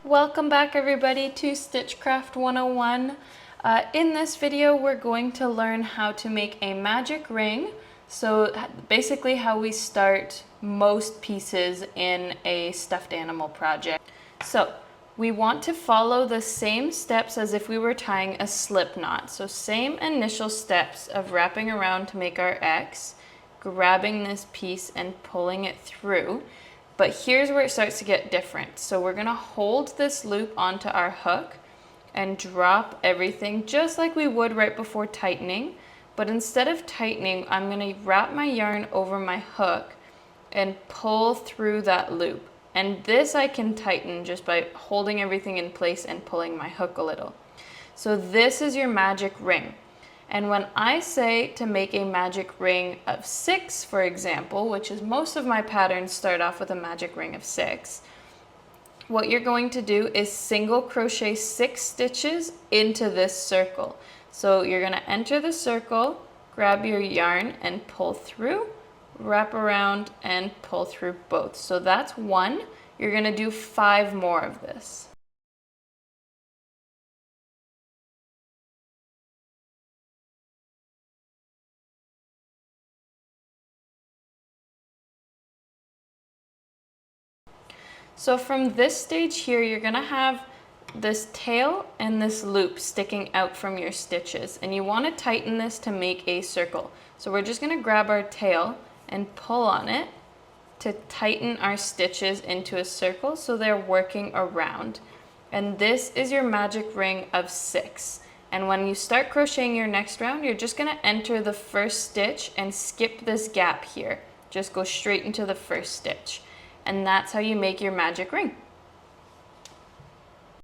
Welcome back everybody to Stitchcraft 101. In this video we're going to learn how to make a magic ring. So basically how we start most pieces in a stuffed animal project. So we want to follow the same steps as if we were tying a slip knot. So same initial steps of wrapping around to make our X, grabbing this piece and pulling it through. But here's where it starts to get different. So we're gonna hold this loop onto our hook and drop everything just like we would right before tightening. But instead of tightening, I'm gonna wrap my yarn over my hook and pull through that loop. And this I can tighten just by holding everything in place and pulling my hook a little. So this is your magic ring. And when I say to make a magic ring of 6, for example, which is most of my patterns start off with a magic ring of 6, what you're going to do is single crochet 6 stitches into this circle. So you're going to enter the circle, grab your yarn and pull through, wrap around and pull through both. So that's 1. You're going to do 5 more of this. So from this stage here, you're gonna have this tail and this loop sticking out from your stitches, and you wanna tighten this to make a circle. So we're just gonna grab our tail and pull on it to tighten our stitches into a circle so they're working around. And this is your magic ring of 6. And when you start crocheting your next round, you're just gonna enter the first stitch and skip this gap here. Just go straight into the first stitch. And that's how you make your magic ring.